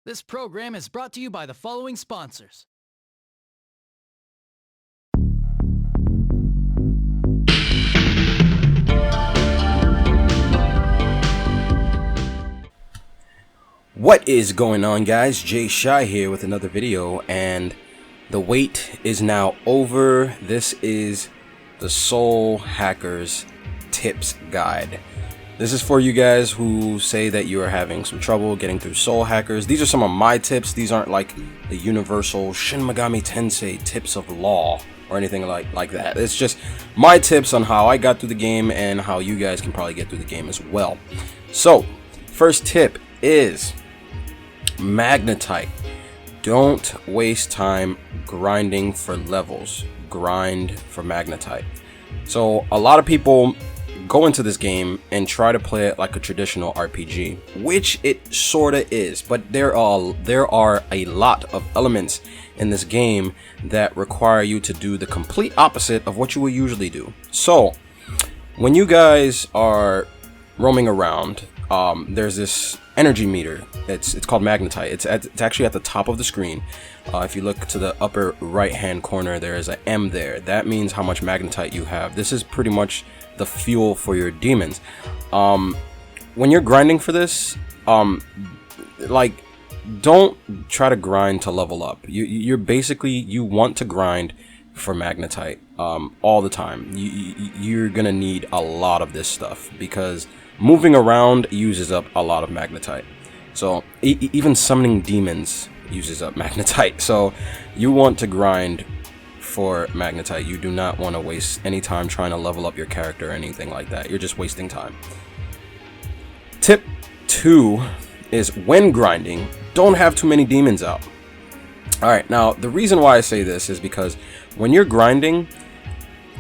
This program is brought to you by the following sponsors. What is going on, guys? Jay Shy here with another video, and the wait is now over. This is the Soul Hackers Tips Guide. This is for you guys who say that you are having some trouble getting through Soul Hackers. These are some of my tips. These aren't like the universal Shin Megami Tensei tips of law or anything like that. It's just my tips on how I got through the game and how you guys can probably get through the game as well. So, first tip is magnetite. Don't waste time grinding for levels. Grind for magnetite. So a lot of people go into this game and try to play it like a traditional RPG, which it sorta is, but there are a lot of elements in this game that require you to do the complete opposite of what you would usually do. So when you guys are roaming around, there's this energy meter. It's called magnetite. It's actually at the top of the screen. If you look to the upper right hand corner, there is an M there. That means how much magnetite you have. This is pretty much the fuel for your demons. When you're grinding for this, like, don't try to grind to level up. You're basically, you want to grind for magnetite all the time. You're gonna need a lot of this stuff because moving around uses up a lot of magnetite. So even summoning demons uses up magnetite. So you want to grind for magnetite. You do not want to waste any time trying to level up your character or anything like that. You're just wasting time. Tip 2 is when grinding, don't have too many demons out. Alright, now the reason why I say this is because when you're grinding,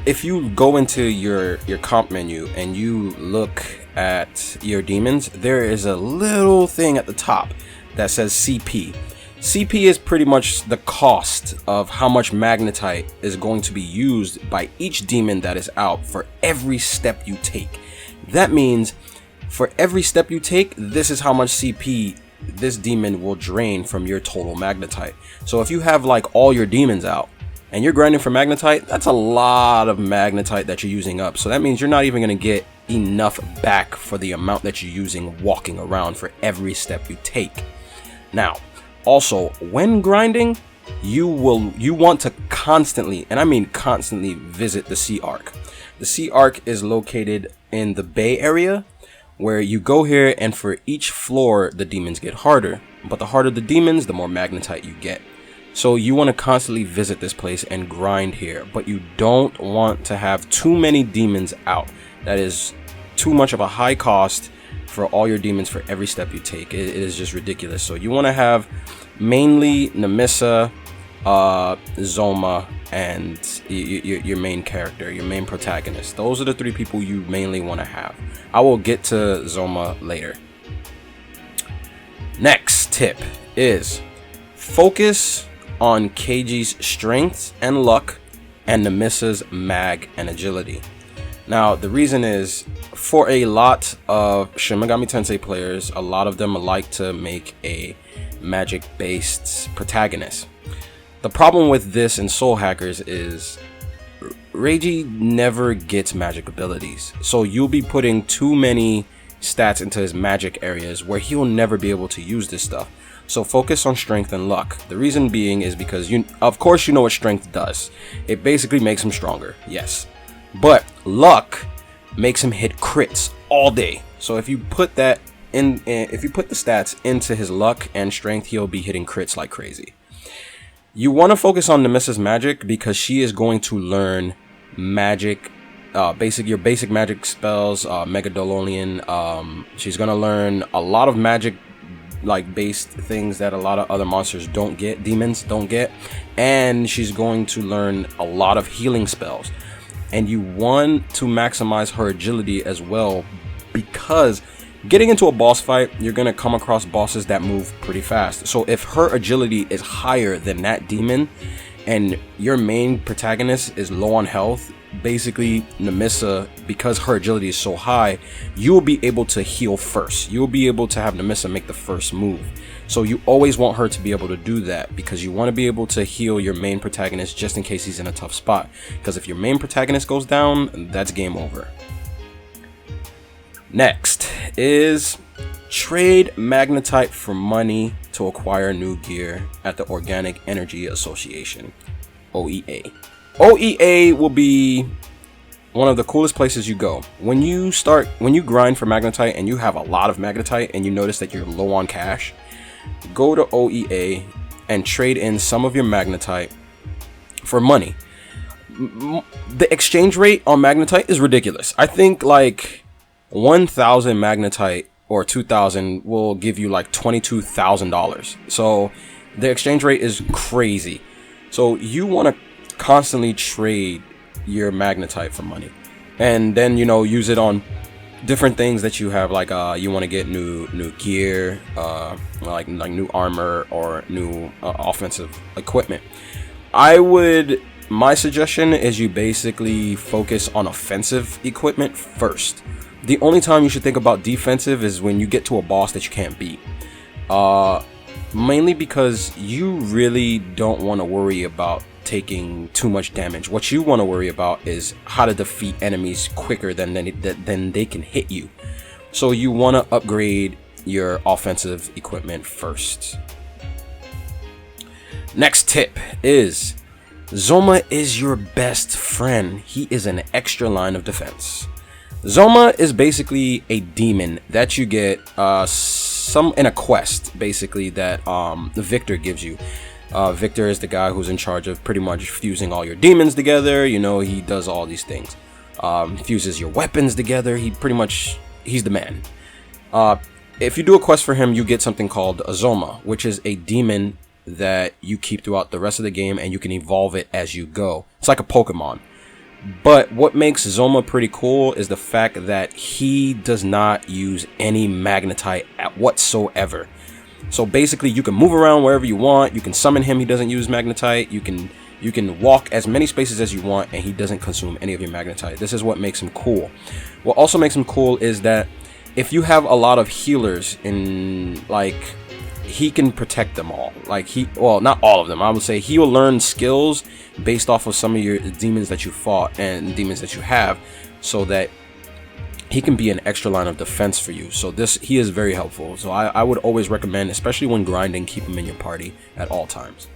if you go into your comp menu and you look at your demons, there is a little thing at the top that says CP. CP is pretty much the cost of how much magnetite is going to be used by each demon that is out for every step you take. That means for every step you take, this is how much CP this demon will drain from your total magnetite. So if you have like all your demons out and you're grinding for magnetite, that's a lot of magnetite that you're using up. So that means you're not even going to get enough back for the amount that you're using walking around for every step you take. Now, also, when grinding, you want to constantly, and I mean constantly, visit the Sea Arc. The Sea Arc is located in the Bay area, where you go here, and for each floor, the demons get harder. But the harder the demons, the more magnetite you get. So you want to constantly visit this place and grind here, but you don't want to have too many demons out. That is too much of a high cost for all your demons for every step you take. It is just ridiculous. So you want to have mainly Nemechi, Zoma, and your main character, your main protagonist. Those are the three people you mainly want to have. I will get to Zoma later. Next tip is focus on Keiji's strength and luck and Nemechi's mag and agility. Now, the reason is, for a lot of Shin Megami Tensei players, a lot of them like to make a magic-based protagonist. The problem with this in Soul Hackers is Reiji never gets magic abilities. So you'll be putting too many stats into his magic areas where he'll never be able to use this stuff. So focus on strength and luck. The reason being is because of course you know what strength does. It basically makes him stronger, yes. But luck makes him hit crits all day. So if you put that in, if you put the stats into his luck and strength, he'll be hitting crits like crazy. You want to focus on Nemechi's magic because she is going to learn magic, your basic magic spells, Megadolonian. She's gonna learn a lot of magic like based things that a lot of other monsters don't get, demons don't get, and she's going to learn a lot of healing spells. And you want to maximize her agility as well, because getting into a boss fight, you're going to come across bosses that move pretty fast. So if her agility is higher than that demon and your main protagonist is low on health, basically Nemechi, because her agility is so high, you will be able to heal first. You will be able to have Nemechi make the first move. So you always want her to be able to do that, because you want to be able to heal your main protagonist just in case he's in a tough spot. Because if your main protagonist goes down, that's game over. Next is trade magnetite for money to acquire new gear at the Organic Energy Association, OEA. OEA will be one of the coolest places you go. When you grind for magnetite and you have a lot of magnetite and you notice that you're low on cash, go to OEA and trade in some of your magnetite for money. The exchange rate on magnetite is ridiculous. I think like 1,000 magnetite or 2,000 will give you like $22,000. So the exchange rate is crazy. So you want to constantly trade your magnetite for money, and then use it on different things that you have, like you want to get new gear, like new armor or new offensive equipment. My suggestion is you basically focus on offensive equipment first. The only time you should think about defensive is when you get to a boss that you can't beat, mainly because you really don't want to worry about taking too much damage. What you want to worry about is how to defeat enemies quicker than they can hit you. So you want to upgrade your offensive equipment first. Next tip is Zoma is your best friend. He is an extra line of defense. Zoma is basically a demon that you get in a quest, basically, that Victor gives you. Victor is the guy who's in charge of pretty much fusing all your demons together. He does all these things. Fuses your weapons together. He's the man. If you do a quest for him, you get something called a Zoma, which is a demon that you keep throughout the rest of the game, and you can evolve it as you go. It's like a Pokemon. But what makes Zoma pretty cool is the fact that he does not use any magnetite whatsoever. So basically, you can move around wherever you want. You can summon him. He doesn't use magnetite. You can walk as many spaces as you want, and he doesn't consume any of your magnetite. This is what makes him cool. What also makes him cool is that if you have a lot of healers he can protect them all. Not all of them. I would say he will learn skills based off of some of your demons that you fought and demons that you have, so that he can be an extra line of defense for you. So he is very helpful. So I would always recommend, especially when grinding, keep him in your party at all times.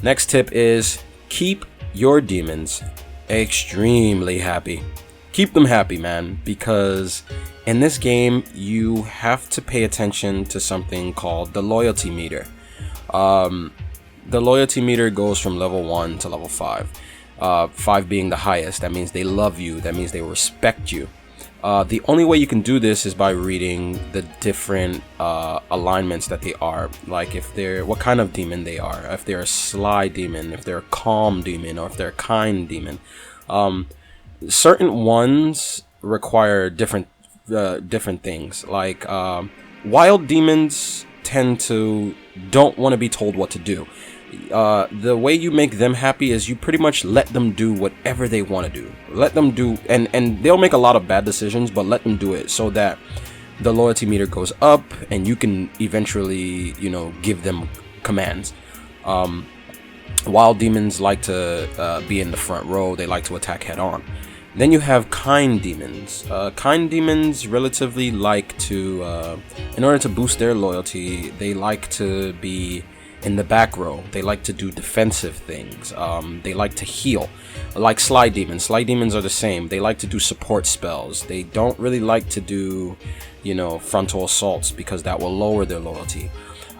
Next tip is keep your demons extremely happy. Keep them happy, man, because in this game you have to pay attention to something called the loyalty meter. The loyalty meter goes from level 1 to level 5. 5 being the highest. That means they love you. That means they respect you. The only way you can do this is by reading the different alignments that they are, like what kind of demon they are, if they're a sly demon, if they're a calm demon, or if they're a kind demon. Certain ones require different things. Like wild demons don't want to be told what to do. The way you make them happy is you pretty much let them do whatever they want to do. Let them do, and they'll make a lot of bad decisions, but let them do it so that the loyalty meter goes up and you can eventually, give them commands. Wild demons like to be in the front row. They like to attack head on. Then you have kind demons. Kind demons relatively like to, in order to boost their loyalty, they like to be in the back row. They like to do defensive things. They like to heal. Like sly demons. Sly demons are the same. They like to do support spells. They don't really like to do, frontal assaults, because that will lower their loyalty.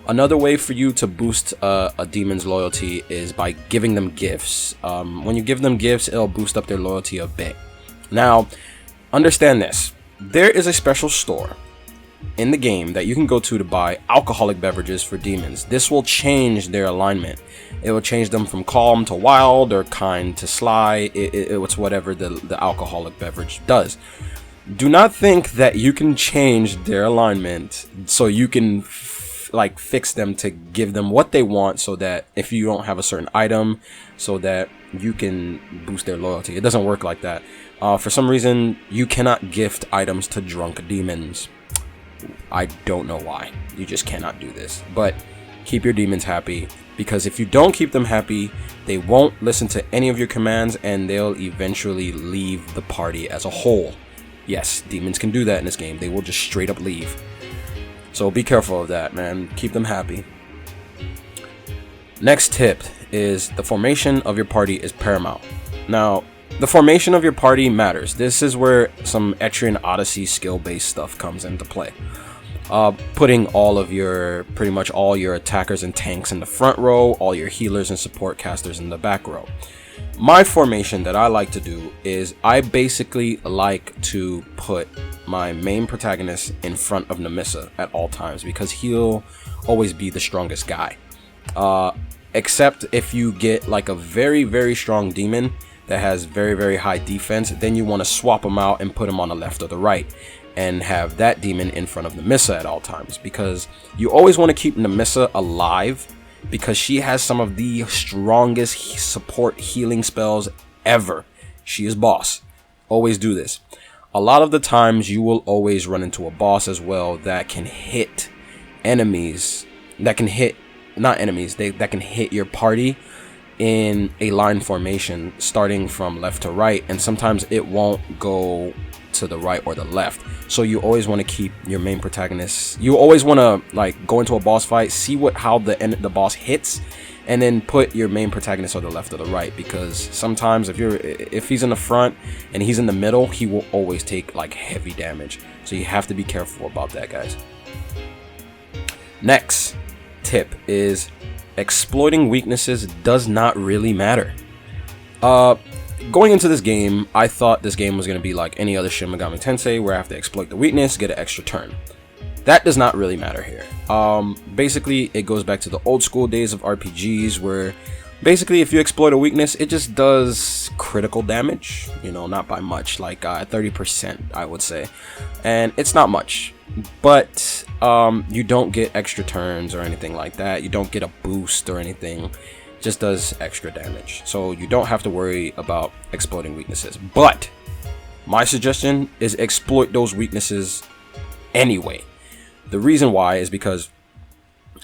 Another way for you to boost a demon's loyalty is by giving them gifts. When you give them gifts, it'll boost up their loyalty a bit. Now, understand this. There is a special store in the game that you can go to buy alcoholic beverages for demons. This will change their alignment. It will change them from calm to wild, or kind to sly. It's whatever the alcoholic beverage does. Do not think that you can change their alignment so you can fix them to give them what they want, so that if you don't have a certain item, so that you can boost their loyalty. It doesn't work like that. For some reason, you cannot gift items to drunk demons. I don't know why. You just cannot do this. But keep your demons happy, because if you don't keep them happy, they won't listen to any of your commands and they'll eventually leave the party as a whole. Yes, demons can do that in this game. They will just straight up leave. So be careful of that, man. Keep them happy. Next tip is the formation of your party is paramount. Now, the formation of your party matters. This is where some Etrian Odyssey skill-based stuff comes into play. Putting all of your, pretty much all your attackers and tanks in the front row, all your healers and support casters in the back row. My formation that I like to do is I basically like to put my main protagonist in front of Nemechi at all times, because he'll always be the strongest guy. Except if you get like a very, very strong demon that has very, very high defense, then you want to swap them out and put them on the left or the right and have that demon in front of Nemechi at all times, because you always want to keep Nemechi alive, because she has some of the strongest support healing spells ever. She is boss. Always do this. A lot of the times you will always run into a boss as well that can hit enemies, that can hit, not enemies, that can hit your party in a line formation starting from left to right, and sometimes it won't go to the right or the left. So you always want to keep your main protagonist, you always want to like go into a boss fight, see how the boss hits, and then put your main protagonist on the left or the right, because sometimes if he's in the front and he's in the middle, he will always take like heavy damage. So you have to be careful about that, guys. Next tip is exploiting weaknesses does not really matter. Going into this game, I thought this game was going to be like any other Shin Megami Tensei, where I have to exploit the weakness, get an extra turn. That does not really matter here. Basically, it goes back to the old school days of RPGs, where basically if you exploit a weakness, it just does critical damage, you know, not by much, like 30%, I would say. And it's not much, but you don't get extra turns or anything like that. You don't get a boost or anything. Just does extra damage, so you don't have to worry about exploiting weaknesses. But my suggestion is exploit those weaknesses anyway. The reason why is because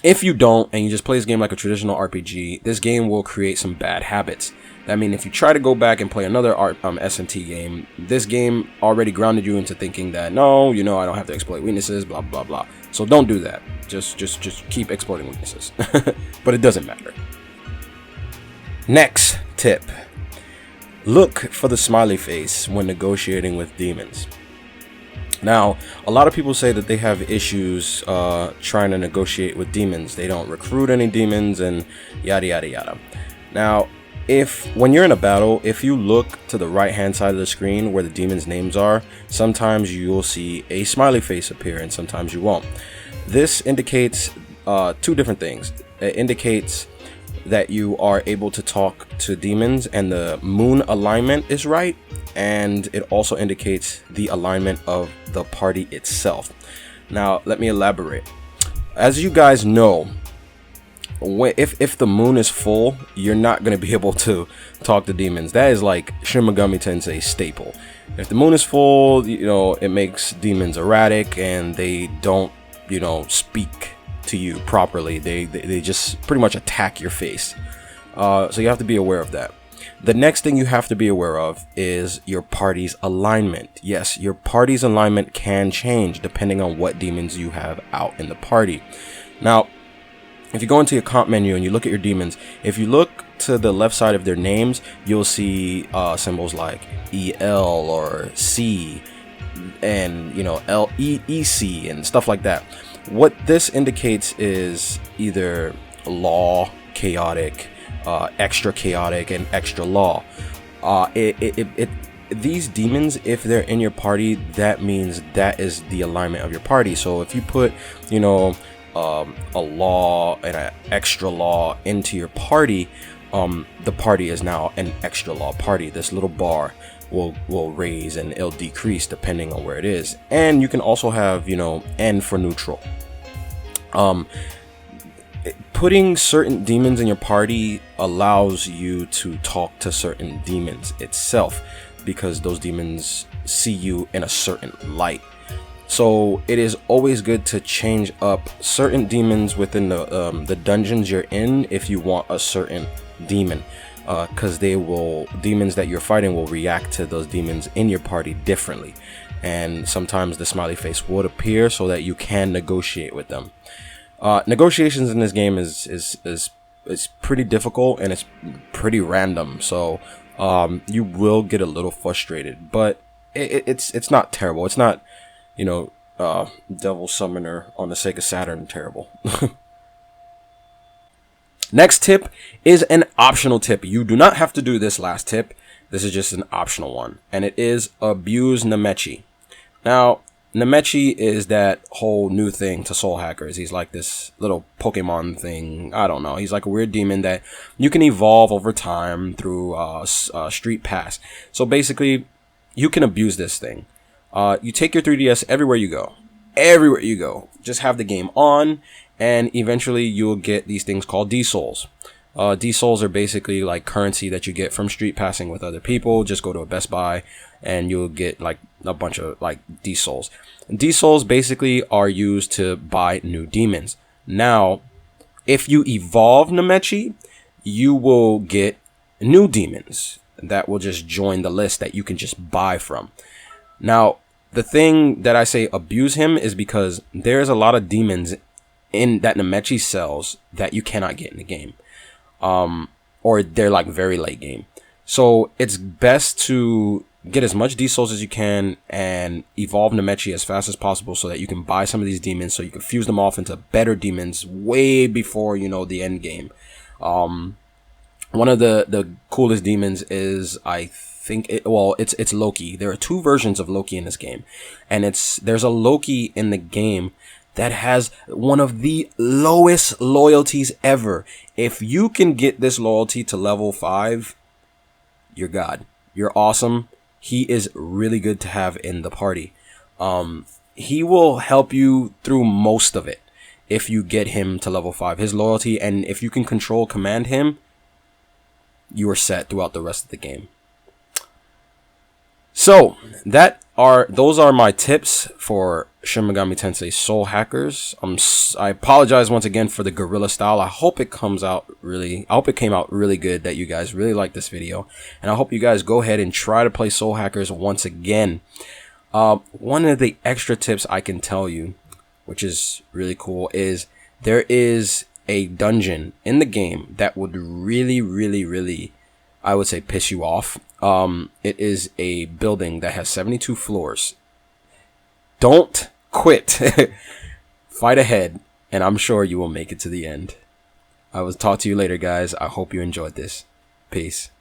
if you don't and you just play this game like a traditional RPG, this game will create some bad habits. I mean, if you try to go back and play another S&T game, this game already grounded you into thinking that no, you know, I don't have to exploit weaknesses, blah blah blah. So don't do that. Just keep exploiting weaknesses. But it doesn't matter. Next tip. Look for the smiley face when negotiating with demons. Now, a lot of people say that they have issues trying to negotiate with demons. They don't recruit any demons and yada yada yada. Now, when you're in a battle, if you look to the right hand side of the screen where the demons' names are, sometimes you'll see a smiley face appear and sometimes you won't. This indicates two different things. It indicates that you are able to talk to demons and the moon alignment is right, and it also indicates the alignment of the party itself. Now let me elaborate. As you guys know, if the moon is full, you're not going to be able to talk to demons. That is like Shin Megami Tensei staple. If the moon is full, you know, it makes demons erratic and they don't, you know, speak to you properly. They just pretty much attack your face. So you have to be aware of that. The next thing you have to be aware of is your party's alignment. Yes, your party's alignment can change depending on what demons you have out in the party. Now, if you go into your comp menu and you look at your demons, if you look to the left side of their names, you'll see symbols like EL or C and, you know, EC and stuff like that. What this indicates is either law, chaotic, extra chaotic, and extra law. These demons, if they're in your party, that means that is the alignment of your party. So if you put, you know, a law and an extra law into your party, the party is now an extra law party. This little bar will raise and it'll decrease depending on where it is. And you can also have, you know, N for neutral. Putting certain demons in your party allows you to talk to certain demons itself, because those demons see you in a certain light. So it is always good to change up certain demons within the dungeons you're in if you want a certain demon, because demons that you're fighting will react to those demons in your party differently, and sometimes the smiley face would appear so that you can negotiate with them. Negotiations in this game is pretty difficult, and it's pretty random, so you will get a little frustrated, but it's not terrible. It's not, you know, Devil Summoner on the Sega Saturn terrible. Next tip is an optional tip. You do not have to do this last tip. This is just an optional one, and it is abuse Nemechi. Now, Nemechi is that whole new thing to soul hackers. He's like this little Pokemon thing. I don't know. He's like a weird demon that you can evolve over time through Street Pass. So basically, you can abuse this thing. You take your 3DS everywhere you go. Everywhere you go. Just have the game on, and eventually you'll get these things called D-Souls. D-Souls are basically like currency that you get from street passing with other people. Just go to a Best Buy and you'll get like a bunch of like D-Souls. D-Souls basically are used to buy new demons. Now, if you evolve Nemechi, you will get new demons that will just join the list that you can just buy from. Now, the thing that I say abuse him is because there's a lot of demons in that Nemechi sells that you cannot get in the game. Or they're like very late game. So it's best to get as much D-Souls as you can and evolve Nemechi as fast as possible so that you can buy some of these demons, so you can fuse them off into better demons way before, you know, the end game. One of the coolest demons is, I think, it's Loki. There are two versions of Loki in this game, and there's a Loki in the game that has one of the lowest loyalties ever. If you can get this loyalty to level 5, you're God. You're awesome. He is really good to have in the party. He will help you through most of it if you get him to level 5. His loyalty, and if you can command him, you are set throughout the rest of the game. So those are my tips for Shin Megami Tensei Soul Hackers. I apologize once again for the guerrilla style. I hope it came out really good, that you guys really like this video, and I hope you guys go ahead and try to play Soul Hackers once again. One of the extra tips I can tell you, which is really cool, is there is a dungeon in the game that would really, I would say, piss you off. It is a building that has 72 floors. Don't quit. Fight ahead, and I'm sure you will make it to the end. I will talk to you later, guys. I hope you enjoyed this. Peace.